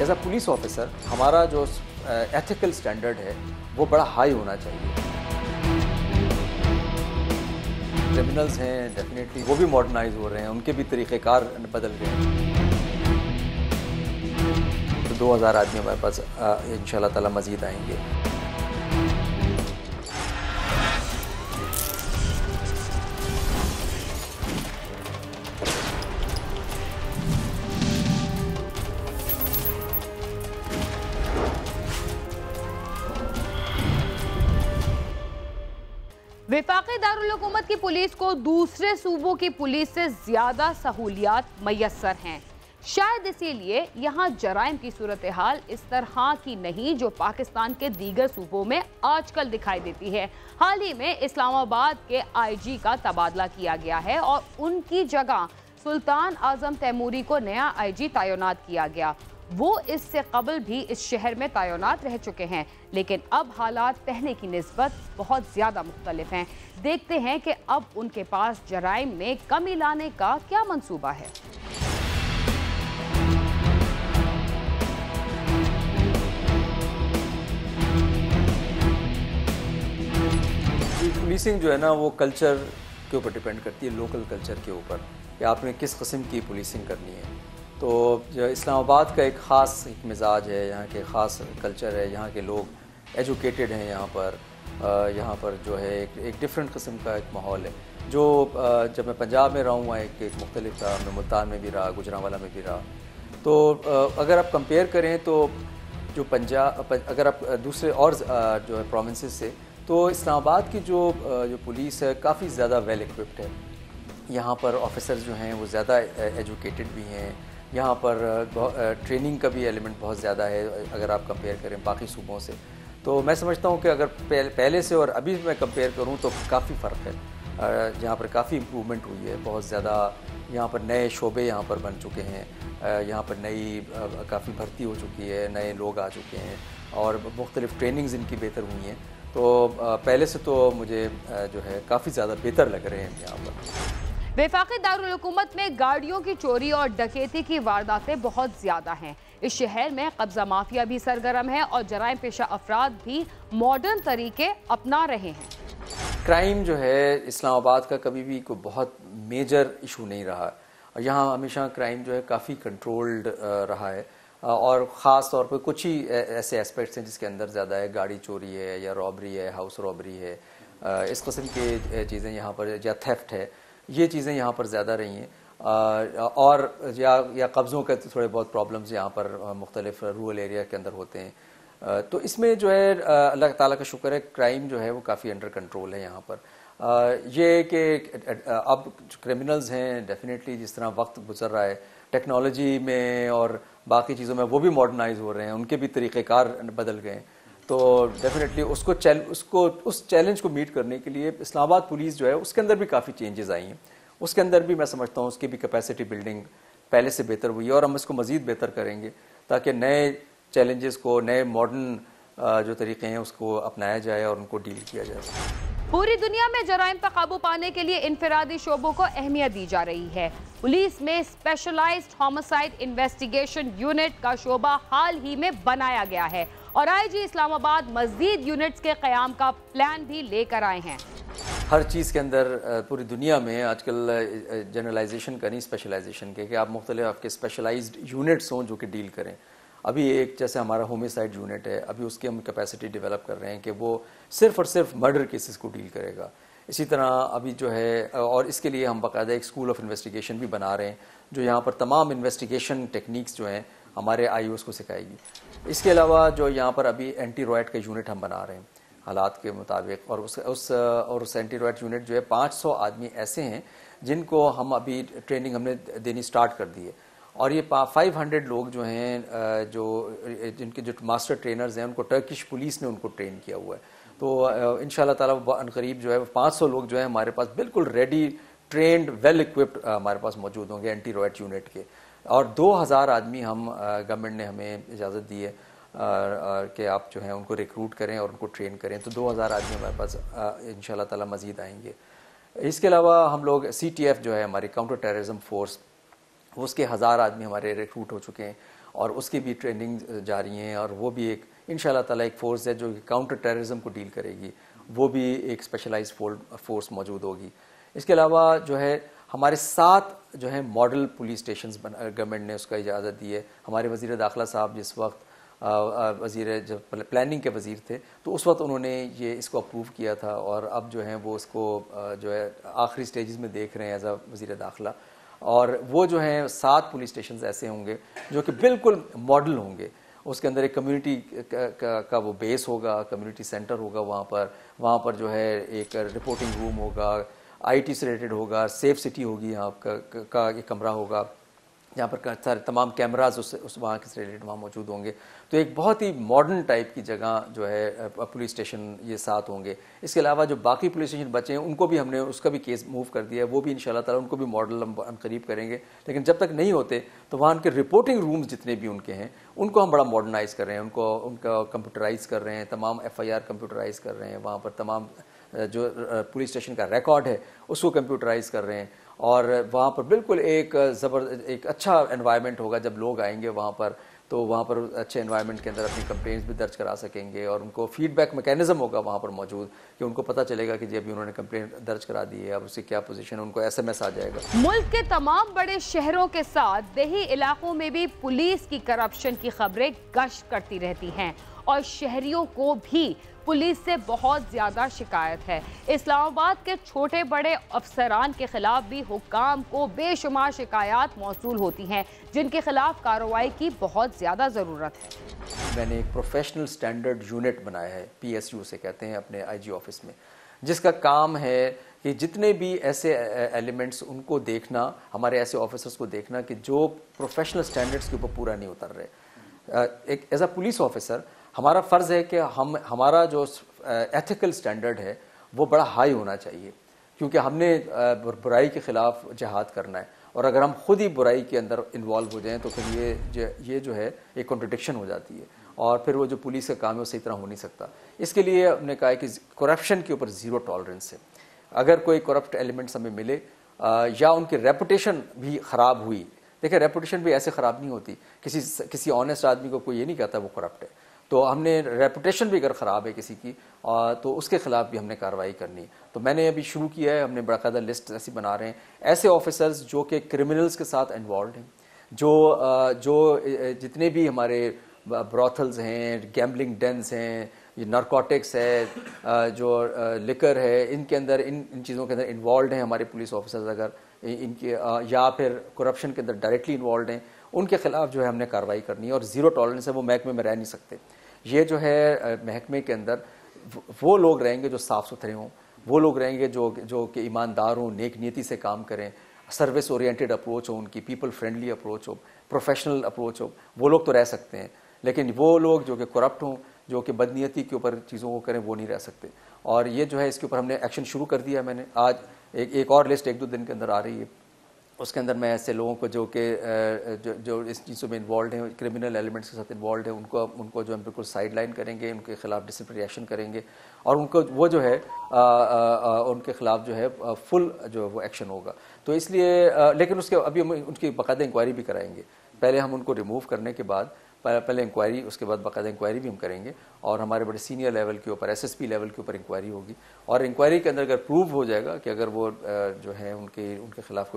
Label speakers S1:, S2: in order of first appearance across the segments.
S1: As a police officer हमारा जो ethical standard है वो बड़ा हाई होना चाहिए। क्रिमिनल्स हैं डेफिनेटली वो भी मॉडर्नाइज हो रहे हैं, उनके भी तरीक़ेकार बदल गए हैं। तो 2000 आदमी हमारे पास इंशाल्लाह ताला मज़ीद आएंगे।
S2: वफाकी दारुल हुकूमत की पुलिस को दूसरे सूबों की पुलिस से ज्यादा सहूलियात मैसर हैं। शायद इसीलिए यहाँ जराइम की सूरत हाल इस तरह की नहीं जो पाकिस्तान के दीगर सूबों में आजकल दिखाई देती है। हाल ही में इस्लामाबाद के IG का तबादला किया गया है और उनकी जगह सुल्तान आजम तैमूरी को नया IG तैनात किया गया। वो इससे कबल भी इस शहर में तैनात रह चुके हैं, लेकिन अब हालात पहले की निस्बत बहुत ज़्यादा मुख्तलिफ हैं। देखते हैं कि अब उनके पास जराइम में कमी लाने का क्या मंसूबा है।
S1: पुलिसिंग जो है ना वो कल्चर के ऊपर डिपेंड करती है, लोकल कल्चर के ऊपर कि आपने किस किस्म की पुलिसिंग करनी है। तो जो इस्लामाबाद का एक ख़ास एक मिजाज है, यहाँ के ख़ास कल्चर है, यहाँ के लोग एजुकेटेड हैं, यहाँ पर जो है एक डिफरेंट किस्म का एक माहौल है। जो जब मैं पंजाब में रहा हूँ वहाँ एक मुख्तलिफ था, मैं मुल्तान में भी रहा, गुजरांवाला में भी रहा। तो अगर आप कंपेयर करें तो जो पंजाब अगर आप दूसरे और जो है प्रोविंसेस से, तो इस्लामाबाद की जो पुलिस है काफ़ी ज़्यादा वेल इक्विप्ड है। यहाँ पर ऑफिसर्स जो हैं वो ज़्यादा एजुकेटेड भी हैं, यहाँ पर ट्रेनिंग का भी एलिमेंट बहुत ज़्यादा है अगर आप कंपेयर करें बाकी सूबों से। तो मैं समझता हूँ कि अगर पहले से और अभी मैं कंपेयर करूँ तो काफ़ी फ़र्क है। यहाँ पर काफ़ी इम्प्रूवमेंट हुई है, बहुत ज़्यादा यहाँ पर नए शोबे यहाँ पर बन चुके हैं, यहाँ पर नई काफ़ी भर्ती हो चुकी है, नए लोग आ चुके हैं और मुख्तलिफ ट्रेनिंग्स इनकी बेहतर हुई हैं। तो पहले से तो मुझे जो है काफ़ी ज़्यादा बेहतर लग रहे हैं यहाँ पर।
S2: वफाकी दारुल हुकूमत में गाड़ियों की चोरी और डकैती की वारदातें बहुत ज़्यादा हैं। इस शहर में कब्जा माफिया भी सरगर्म है और जराइम पेशा अफराद भी मॉडर्न तरीके अपना रहे हैं।
S1: क्राइम जो है इस्लामाबाद का कभी भी कोई बहुत मेजर इशू नहीं रहा और यहाँ हमेशा क्राइम जो है काफ़ी कंट्रोल्ड रहा है और ख़ास तौर पर कुछ ही ऐसे एस्पेक्ट्स हैं जिसके अंदर ज़्यादा है, गाड़ी चोरी है या रॉबरी है, हाउस रॉबरी है, इस किस्म की चीज़ें यहाँ पर, या थेफ्ट है, ये चीज़ें यहाँ पर ज़्यादा रही हैं। और या कब्ज़ों के थोड़े बहुत प्रॉब्लम्स यहाँ पर मुख्तलिफ रूरल एरिया के अंदर होते हैं। तो इसमें जो है अल्लाह ताला का शुक्र है क्राइम जो है वो काफ़ी अंडर कंट्रोल है यहाँ पर। ये कि अब क्रिमिनल्स हैं डेफिनेटली जिस तरह वक्त गुजर रहा है टेक्नोलॉजी में और बाकी चीज़ों में वो भी मॉडर्नाइज हो रहे हैं, उनके भी तरीक़ेकार बदल गए हैं। तो डेफिनेटली उस चैलेंज को मीट करने के लिए इस्लामाबाद पुलिस जो है उसके अंदर भी काफ़ी चेंजेस आई हैं। उसके अंदर भी मैं समझता हूँ उसकी भी कैपेसिटी बिल्डिंग पहले से बेहतर हुई है और हम इसको मज़ीद बेहतर करेंगे ताकि नए चैलेंजेस को, नए मॉडर्न जो तरीक़े हैं उसको अपनाया जाए और उनको डील किया जाए।
S2: पूरी दुनिया में जराइम पर काबू पाने के लिए इनफरादी शोबों को अहमियत दी जा रही है। पुलिस में स्पेशलाइज्ड होमिसाइड इन्वेस्टिगेशन यूनिट का शोबा हाल ही में बनाया गया है और IG इस्लामाबाद मज़ीद यूनिट्स के क़याम का प्लान भी लेकर आए हैं।
S1: हर चीज़ के अंदर पूरी दुनिया में आजकल जनरलाइजेशन का नहीं, स्पेशलाइजेशन के, कि आप मुख्तलिफ आपके स्पेशलाइज्ड यूनिट्स हों जो कि डील करें। अभी एक जैसे हमारा होमिसाइड यूनिट है, अभी उसकी हम कैपेसिटी डेवलप कर रहे हैं कि वो सिर्फ़ और सिर्फ मर्डर केसेस को डील करेगा। इसी तरह अभी जो है और इसके लिए हम बाकायदा एक स्कूल ऑफ इन्वेस्टिगेशन भी बना रहे हैं जो यहाँ पर तमाम इन्वेस्टिगेशन टेक्निक्स जो हैं हमारे IOs को सिखाएगी। इसके अलावा जो यहाँ पर अभी एंटी रॉयट का यूनिट हम बना रहे हैं हालात के मुताबिक, और उस एंटी रॉयट यूनिट जो है 500 आदमी ऐसे हैं जिनको हम अभी ट्रेनिंग हमने देनी स्टार्ट कर दी है और ये 500 लोग जो हैं जिनके जो मास्टर ट्रेनर्स हैं उनको टर्किश पुलिस ने उनको ट्रेन किया हुआ है। तो इंशाल्लाह ताला अनकरीब जो है 500 लोग जो है हमारे पास बिल्कुल रेडी, ट्रेंड, वेल इक्विप्ड हमारे पास मौजूद होंगे एंटी रॉयट यूनिट के। और 2000 आदमी हम गवर्नमेंट ने हमें इजाज़त दी है कि आप जो है उनको रिक्रूट करें और उनको ट्रेन करें। तो 2000 आदमी हमारे पास इंशाल्लाह ताला मज़ीद आएंगे। इसके अलावा हम लोग CTF जो है हमारी काउंटर टेररिज्म फोर्स, उसके 1000 आदमी हमारे रिक्रूट हो चुके हैं और उसकी भी ट्रेनिंग जारी है, और वो भी एक इंशाल्लाह ताला एक फ़ोर्स है जो काउंटर टेररिज्म को डील करेगी, वो भी एक स्पेशलाइज्ड फोर्स मौजूद होगी। इसके अलावा जो है हमारे 7 जो है मॉडल पुलिस स्टेशंस गवर्नमेंट ने उसका इजाज़त दी है। हमारे वज़ीर दाखिला साहब जिस वक्त वज़ीर जब प्लानिंग के वज़ीर थे तो उस वक्त उन्होंने ये इसको अप्रूव किया था, और अब जो है वो इसको जो है आखिरी स्टेजेस में देख रहे हैं एज अ वज़ीर दाखिला। और वो जो हैं 7 पुलिस स्टेशन ऐसे होंगे जो कि बिल्कुल मॉडल होंगे। उसके अंदर एक कम्युनिटी का वो बेस होगा, कम्युनिटी सेंटर होगा, वहाँ पर जो है एक रिपोर्टिंग रूम होगा, IT से रिलेटेड होगा, सेफ सिटी होगी, यहाँ का एक कमरा होगा जहाँ पर सारे तमाम कैमराज उस वहाँ के रिलेटेड वहाँ मौजूद होंगे। तो एक बहुत ही मॉडर्न टाइप की जगह जो है पुलिस स्टेशन ये 7 होंगे। इसके अलावा जो बाकी पुलिस स्टेशन बचे हैं उनको भी हमने उसका भी केस मूव कर दिया है, वो भी इंशाल्लाह ताला उनको भी मॉडल हम करीब करेंगे। लेकिन जब तक नहीं होते तो वहाँ उनके रिपोर्टिंग रूम्स जितने भी उनके हैं उनको हम बड़ा मॉडर्नाइज़ कर रहे हैं, उनका कंप्यूटराइज़ कर रहे हैं, तमाम FIR कंप्यूटराइज़ कर रहे हैं, वहाँ पर तमाम जो पुलिस स्टेशन का रिकॉर्ड है उसको कंप्यूटराइज़ कर रहे हैं, और वहाँ पर बिल्कुल एक अच्छा एनवायरनमेंट होगा। जब लोग आएंगे वहाँ पर तो वहाँ पर अच्छे एनवायरनमेंट के अंदर अपनी कंप्लेंट्स भी दर्ज करा सकेंगे, और उनको फीडबैक मैकेनिज्म होगा वहाँ पर मौजूद कि उनको पता चलेगा कि जी अभी उन्होंने कंप्लेंट दर्ज करा दी है, अब उसकी क्या पोजीशन है, उनको SMS आ जाएगा।
S2: मुल्क के तमाम बड़े शहरों के साथ देही इलाकों में भी पुलिस की करप्शन की खबरें गश्त करती रहती हैं, और शहरियों को भी पुलिस से बहुत ज्यादा शिकायत है। इस्लामाबाद के छोटे बड़े अफसरान के खिलाफ भी हुक्काम को बेशुमार शिकायत मौसूल होती हैं, जिनके खिलाफ कार्रवाई की बहुत ज्यादा जरूरत है।
S1: मैंने एक प्रोफेशनल स्टैंडर्ड यूनिट बनाया है, PSU से कहते हैं, अपने IG ऑफिस में, जिसका काम है कि जितने भी ऐसे एलिमेंट्स उनको देखना, हमारे ऐसे ऑफिसर्स को देखना कि जो प्रोफेशनल स्टैंडर्ड्स के ऊपर पूरा नहीं उतर रहे। एक एज अ पुलिस ऑफिसर हमारा फ़र्ज़ है कि हमारा जो एथिकल स्टैंडर्ड है वो बड़ा हाई होना चाहिए, क्योंकि हमने बुराई के ख़िलाफ़ जिहाद करना है, और अगर हम खुद ही बुराई के अंदर इन्वॉल्व हो जाएं तो फिर ये जो है एक कॉन्ट्रडिक्शन हो जाती है, और फिर वो जो पुलिस का काम है वो सही तरह हो नहीं सकता। इसके लिए हमने कहा है कि करप्शन के ऊपर ज़ीरो टॉलरेंस है। अगर कोई करप्ट एलिमेंट्स हमें मिले या उनकी रेपुटेशन भी ख़राब हुई, देखिए रेपुटेशन भी ऐसे ख़राब नहीं होती, किसी ऑनेस्ट आदमी को कोई ये नहीं कहता वो करप्ट है, तो हमने रेपुटेशन भी अगर ख़राब है किसी की तो उसके ख़िलाफ़ भी हमने कार्रवाई करनी है। तो मैंने अभी शुरू किया है, हमने बाकायदा लिस्ट ऐसी बना रहे हैं ऐसे ऑफिसर्स जो कि क्रिमिनल्स के साथ इन्वॉल्व हैं, जो जितने भी हमारे ब्रॉथल्स हैं, गैम्बलिंग डेंस हैं, ये नारकोटिक्स है, जो लिकर है, इनके अंदर इन चीज़ों के अंदर इन्वॉल्व हैं हमारे पुलिस ऑफिसर्स, अगर इनके या फिर करप्शन के अंदर डायरेक्टली इन्वॉल्व हैं, उनके खिलाफ जो है हमने कार्रवाई करनी है। और ज़ीरो टॉलरेंस है, वो महकमे में रह नहीं सकते। ये जो है महकमे के अंदर वो लोग रहेंगे जो साफ़ सुथरे हों, वो लोग रहेंगे जो कि ईमानदार हों, नेक नीयति से काम करें, सर्विस ओरिएंटेड अप्रोच हो उनकी, पीपल फ्रेंडली अप्रोच हो, प्रोफेशनल अप्रोच हो, वो लोग तो रह सकते हैं। लेकिन वो लोग जो कि करप्ट हों, जो कि बदनीयती के ऊपर चीज़ों को करें, वो नहीं रह सकते। और ये जो है इसके ऊपर हमने एक्शन शुरू कर दिया। मैंने आज एक और लिस्ट 1-2 दिन के अंदर आ रही है, उसके अंदर मैं ऐसे लोगों को जो इस चीज़ों में इन्वॉल्व हैं, क्रिमिनल एलिमेंट्स के साथ इन्वॉल्व हैं, उनको जो हम बिल्कुल साइड लाइन करेंगे, उनके खिलाफ डिसिप्लिनरी एक्शन करेंगे, और उनको वो जो है उनके खिलाफ जो है फुल जो वो एक्शन होगा। तो इसलिए लेकिन उसके अभी हम उनकी बाकायदा इंक्वायरी भी कराएंगे। पहले हम उनको रिमूव करने के बाद पहले इंक्वायरी, उसके बाद बाकायदा इंक्वायरी भी हम करेंगे, और हमारे बड़े सीनियर लेवल के ऊपर SSP लेवल के ऊपर इंक्वायरी होगी। और इंक्वायरी के अंदर अगर प्रूव हो जाएगा कि अगर वो जो है उनके खिलाफ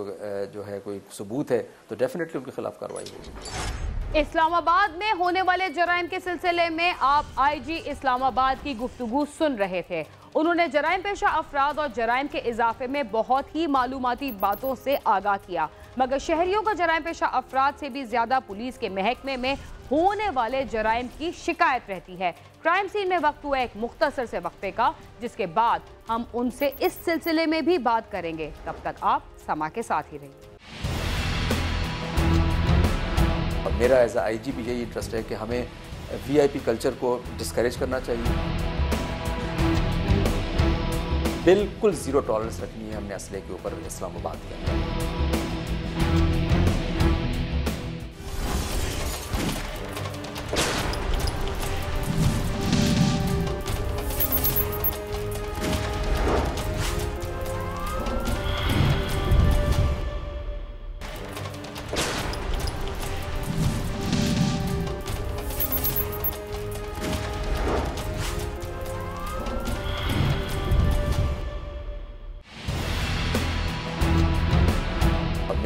S1: जो है कोई सबूत है, तो डेफिनेटली उनके खिलाफ कार्रवाई होगी।
S2: इस्लामाबाद में होने वाले जराइम के सिलसिले में आप IG इस्लामाबाद की गुफ्तगू सुन रहे थे। उन्होंने जराइम पेशा अफराद और जराइम के इजाफे में बहुत ही मालूमाती बातों से आगाह किया, मगर शहरियों का जराइम पेशा अफराद से भी ज्यादा पुलिस के महकमे में होने वाले जराइम की शिकायत रहती है। क्राइम सीन में वक्त हुआ एक मुख्तसर से वक्फे का, जिसके बाद हम उनसे इस सिलसिले में भी बात करेंगे। तब तक आप समा के साथ ही रहिए।
S1: मेरा एज IG भी यही इंटरेस्ट है कि हमें VIP कल्चर को डिस्करेज करना चाहिए। बिल्कुल ज़ीरो टॉलरेंस रखनी है हमने असले के ऊपर इस्लामाबाद के अंदर।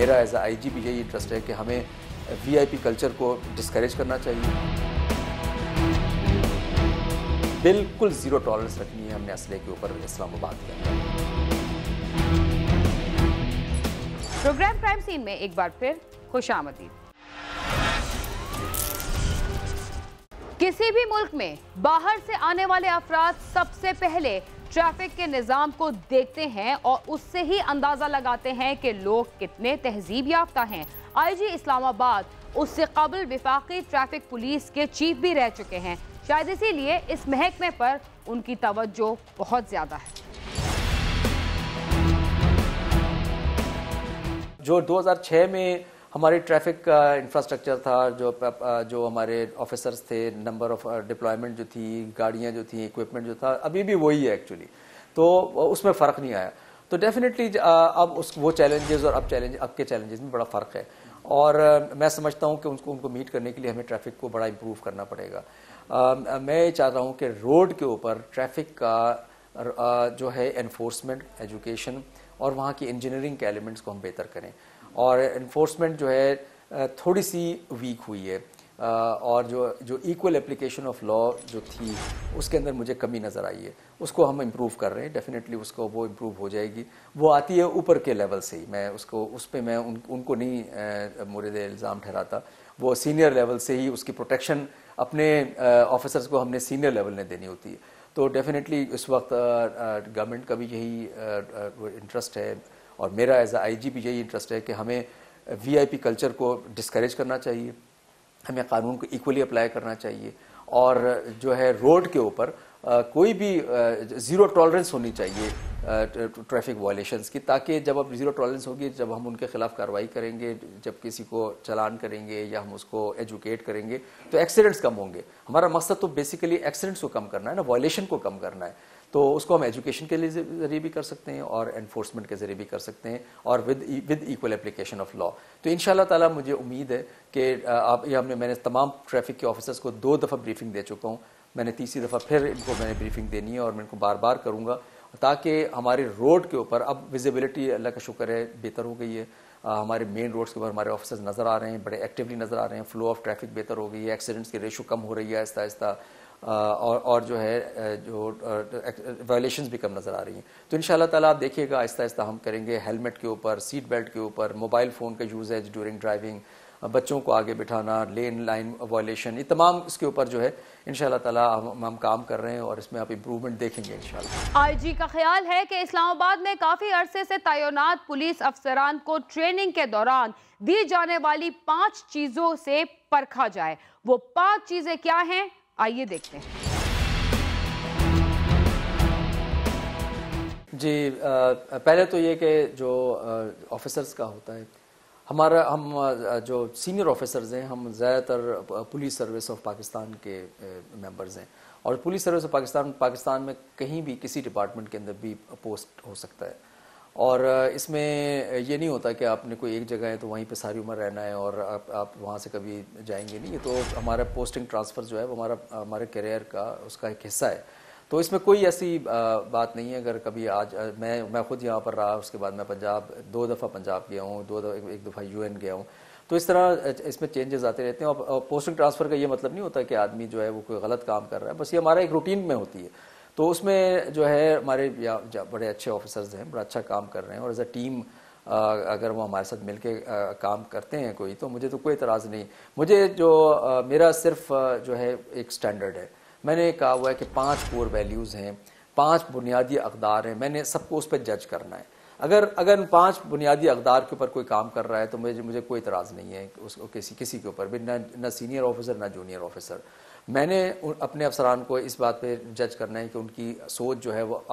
S1: मेरा एज IG भी यही इंटरेस्ट है कि हमें VIP कल्चर को डिस्करेज करना चाहिए। बिल्कुल ज़ीरो टॉलरेंस रखनी है हमने असले के ऊपर इस्लामाबाद के अंदर।
S2: प्रोग्राम क्राइम सीन में एक बार फिर खुशामदीद। किसी भी मुल्क में बाहर से आने वाले अफराद सबसे पहले ट्रैफिक के निज़ाम को देखते हैं और उससे ही अंदाज़ा लगाते हैं कि लोग कितने तहजीब याफ्ता हैं। IG इस्लामाबाद उससे कबल वफाकी ट्रैफिक पुलिस के चीफ भी रह चुके हैं, शायद इसीलिए इस महकमे पर उनकी तवज्जो बहुत ज़्यादा है।
S1: जो 2006 में हमारी ट्रैफिक का इंफ्रास्ट्रक्चर था, जो हमारे ऑफिसर्स थे, नंबर ऑफ डिप्लॉयमेंट जो थी, गाड़ियाँ जो थी, इक्विपमेंट जो था, अभी भी वही है एक्चुअली। तो उसमें फ़र्क नहीं आया। तो डेफिनेटली अब वो चैलेंजेस और अब के चैलेंजेस में बड़ा फ़र्क है। और मैं समझता हूँ कि उनको मीट करने के लिए हमें ट्रैफिक को बड़ा इम्प्रूव करना पड़ेगा। मैं चाह रहा हूँ कि रोड के ऊपर ट्रैफिक का जो है एनफोर्समेंट, एजुकेशन और वहाँ की इंजीनियरिंग के एलिमेंट्स को हम बेहतर करें। और एनफोर्समेंट जो है थोड़ी सी वीक हुई है, और जो इक्वल एप्लीकेशन ऑफ लॉ जो थी उसके अंदर मुझे कमी नज़र आई है। उसको हम इम्प्रूव कर रहे हैं, डेफिनेटली वो इम्प्रूव हो जाएगी। वो आती है ऊपर के लेवल से ही, मैं उस पर मैं उनको नहीं मुरीद इल्ज़ाम ठहराता। वो सीनियर लेवल से ही उसकी प्रोटेक्शन अपने ऑफिसर्स को हमने सीनियर लेवल ने देनी होती है। तो डेफिनेटली इस वक्त गवर्नमेंट का भी यही इंटरेस्ट है और मेरा एज IG भी यही इंटरेस्ट है कि हमें VIP कल्चर को डिस्करेज करना चाहिए, हमें कानून को इक्वली अप्लाई करना चाहिए। और जो है रोड के ऊपर कोई भी ज़ीरो टॉलरेंस होनी चाहिए ट्रैफिक वायलेशंस की, ताकि जब अब ज़ीरो टॉलरेंस होगी, जब हम उनके खिलाफ कार्रवाई करेंगे, जब किसी को चालान करेंगे या हम उसको एजुकेट करेंगे तो एक्सीडेंट्स कम होंगे। हमारा मकसद तो बेसिकली एक्सीडेंट्स को कम करना है ना, वायलेशन को कम करना है। तो उसको हम एजुकेशन के जरिए भी कर सकते हैं और एनफोर्समेंट के जरिए भी कर सकते हैं, और with equal application of law. तो इंशाल्लाह ताला मुझे उम्मीद है कि मैंने तमाम ट्रैफिक के ऑफिसर्स को 2 दफ़ा ब्रीफिंग दे चुका हूँ। मैंने तीसरी दफ़ा फिर इनको मैंने ब्रीफिंग देनी है और मैं इनको बार बार करूँगा, ताकि हमारे रोड के ऊपर अब विजिबिलिटी अल्लाह का शुक्र है बेहतर हो गई है। हमारे मेन रोड्स के ऊपर हमारे ऑफिसर्स नज़र आ रहे हैं, बड़े एक्टिवली नज़र आ रहे हैं। फ्लो ऑफ ट्रैफिक बेहतर हो गई है, एक्सीडेंट्स की रेशो कम हो रही है आहिस्ता आहिस्ता, और जो है जो वायलेशंस भी कम नज़र आ रही हैं। तो इंशाल्लाह ताला आप देखिएगा आहिस्ता आहिस्ता हम करेंगे हेलमेट के ऊपर, सीट बेल्ट के ऊपर, मोबाइल फ़ोन का यूजेज ड्यूरिंग ड्राइविंग, बच्चों को आगे बिठाना, लेन लाइन वायलेशन, ये तमाम इसके ऊपर जो है इंशाल्लाह ताला हम काम कर रहे हैं और इसमें आप इम्प्रूवमेंट देखेंगे इंशाल्लाह।
S2: IG का ख्याल है कि इस्लामाबाद में काफ़ी अरसे से तैनात पुलिस अफसरान को ट्रेनिंग के दौरान दी जाने वाली 5 चीज़ों से परखा जाए। वो 5 चीज़ें क्या हैं, आइए देखते हैं।
S1: जी, पहले तो ये कि जो ऑफिसर्स का होता है, हम जो सीनियर ऑफिसर्स हैं, हम ज़्यादातर पुलिस सर्विस ऑफ पाकिस्तान के मेंबर्स हैं। और पुलिस सर्विस ऑफ पाकिस्तान में कहीं भी किसी डिपार्टमेंट के अंदर भी पोस्ट हो सकता है। और इसमें ये नहीं होता कि आपने कोई एक जगह है तो वहीं पे सारी उम्र रहना है और आप वहाँ से कभी जाएंगे नहीं। तो हमारा पोस्टिंग ट्रांसफ़र जो है वो हमारे करियर का उसका एक हिस्सा है। तो इसमें कोई ऐसी बात नहीं है। अगर कभी आज मैं खुद यहाँ पर रहा, उसके बाद मैं पंजाब 2 दफ़ा पंजाब गया हूँ, एक दफ़ा UN गया हूँ। तो इस तरह इसमें चेंजेस आते रहते हैं। और पोस्टिंग ट्रांसफ़र का ये मतलब नहीं होता कि आदमी जो है वो कोई गलत काम कर रहा है, बस ये हमारा एक रूटीन में होती है। तो उसमें जो है हमारे बड़े अच्छे ऑफिसर्स हैं, बड़ा अच्छा काम कर रहे हैं, और एज अ टीम अगर वो हमारे साथ मिलके काम करते हैं कोई, तो मुझे तो कोई एतराज़ नहीं। मुझे जो मेरा सिर्फ जो है एक स्टैंडर्ड है। मैंने कहा हुआ है कि 5 कोर वैल्यूज़ हैं, 5 बुनियादी अक़दार हैं, मैंने सबको उस पर जज करना है। अगर 5 बुनियादी अक़दार के ऊपर कोई काम कर रहा है तो मुझे कोई एतराज़ नहीं है उसको किसी के ऊपर भी, ना सीनियर ऑफिसर ना जूनियर ऑफिसर। मैंने अपने अफसरान को इस बात पे जज करना है कि उनकी सोच जो है वो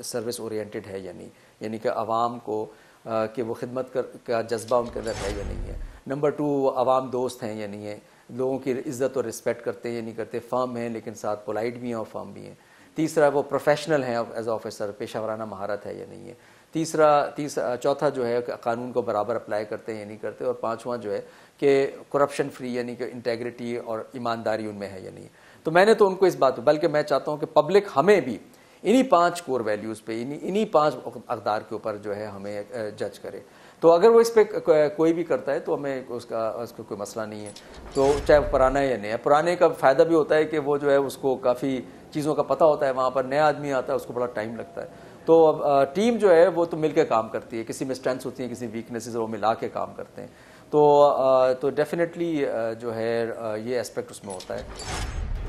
S1: सर्विस ओरिएंटेड है या नहीं, यानी कि आवाम को कि वो खिदमत का जज्बा उनके अंदर है या नहीं है। नंबर 2, वो आवाम दोस्त हैं या नहीं है, लोगों की इज़्ज़त और रिस्पेक्ट करते हैं या नहीं करते, फर्म हैं लेकिन साथ पोलाइट भी हैं और फर्म भी हैं। तीसरा, वो प्रोफेशनल हैं एज ऑफिसर, पेशावराना महारत है या नहीं है। चौथा जो है कानून को बराबर अप्लाई करते हैं या नहीं करते। और 5वां जो है कि करप्शन फ्री, यानी कि इंटेग्रिटी और ईमानदारी उनमें है या नहीं। तो मैंने तो उनको इस बात, बल्कि मैं चाहता हूँ कि पब्लिक हमें भी इन्हीं 5 कोर वैल्यूज़ पे, इन्हीं 5 अक़दार के ऊपर जो है हमें जज करे। तो अगर वो इस पर कोई भी करता है तो हमें उसका कोई मसला नहीं है, तो चाहे पुराना है या नया। पुराने का फ़ायदा भी होता है कि वो जो है उसको काफ़ी चीज़ों का पता होता है, वहाँ पर नया आदमी आता है उसको बड़ा टाइम लगता है। तो अब टीम जो है वो तो मिलकर काम करती है, किसी में स्ट्रेंथ्स होती हैं, किसी वीकनेसेस, वो मिला के काम करते हैं। तो डेफिनेटली जो है ये एस्पेक्ट उसमें होता है।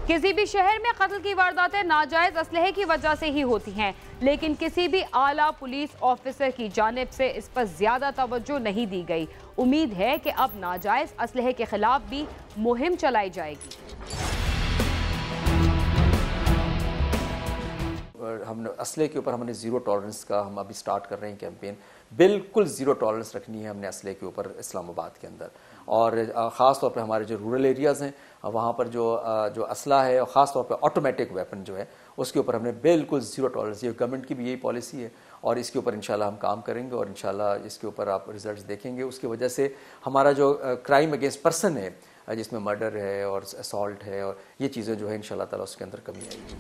S2: किसी भी शहर में कत्ल की वारदातें नाजायज असलहे की वजह से ही होती हैं, लेकिन किसी भी आला पुलिस ऑफिसर की जानिब से इस पर ज्यादा तवज्जो नहीं दी गई। उम्मीद है कि अब नाजायज असलहे के खिलाफ भी मुहिम चलाई जाएगी।
S1: हमने असले के ऊपर हमने ज़ीरो टॉलरेंस का हम अभी स्टार्ट कर रहे हैं कैंपेन। बिल्कुल ज़ीरो टॉलरेंस रखनी है हमने असले के ऊपर इस्लामाबाद के अंदर, और ख़ास तौर पे हमारे जो रूरल एरियाज़ हैं वहाँ पर जो असला है, और ख़ास तौर पे ऑटोमेटिक वेपन जो है उसके ऊपर हमने बिल्कुल ज़ीरो टॉलरेंस। ये गवर्नमेंट की भी यही पॉलिसी है, और इसके ऊपर इंशाल्लाह हम काम करेंगे, और इंशाल्लाह इसके ऊपर आप रिजल्ट्स देखेंगे। उसकी वजह से हमारा जो क्राइम अगेंस्ट पर्सन है, जिसमें मर्डर है और असॉल्ट है, और ये चीज़ें जो है इंशाल्लाह ताला उसके अंदर कमी आएगी।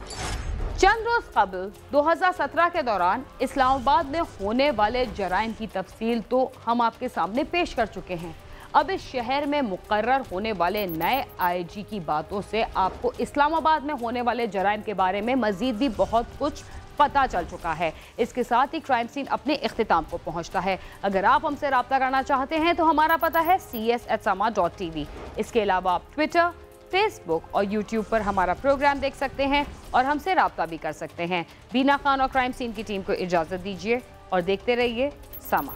S2: चंद रोज कबल 2017 के दौरान इस्लामाबाद में होने वाले जराइम की तफसील तो हम आपके सामने पेश कर चुके हैं। अब इस शहर में मुकर्रर होने वाले नए आईजी की बातों से आपको इस्लामाबाद में होने वाले जराइम के बारे में मजीद भी बहुत कुछ पता चल चुका है। इसके साथ ही क्राइम सीन अपने इख्तिताम को पहुंचता है। अगर आप हमसे रब्ता करना चाहते हैं तो हमारा पता है cs@sama.tv। इसके अलावा आप ट्विटर, फेसबुक और यूट्यूब पर हमारा प्रोग्राम देख सकते हैं और हमसे रब्ता भी कर सकते हैं। बीना खान और क्राइम सीन की टीम को इजाज़त दीजिए और देखते रहिए समा।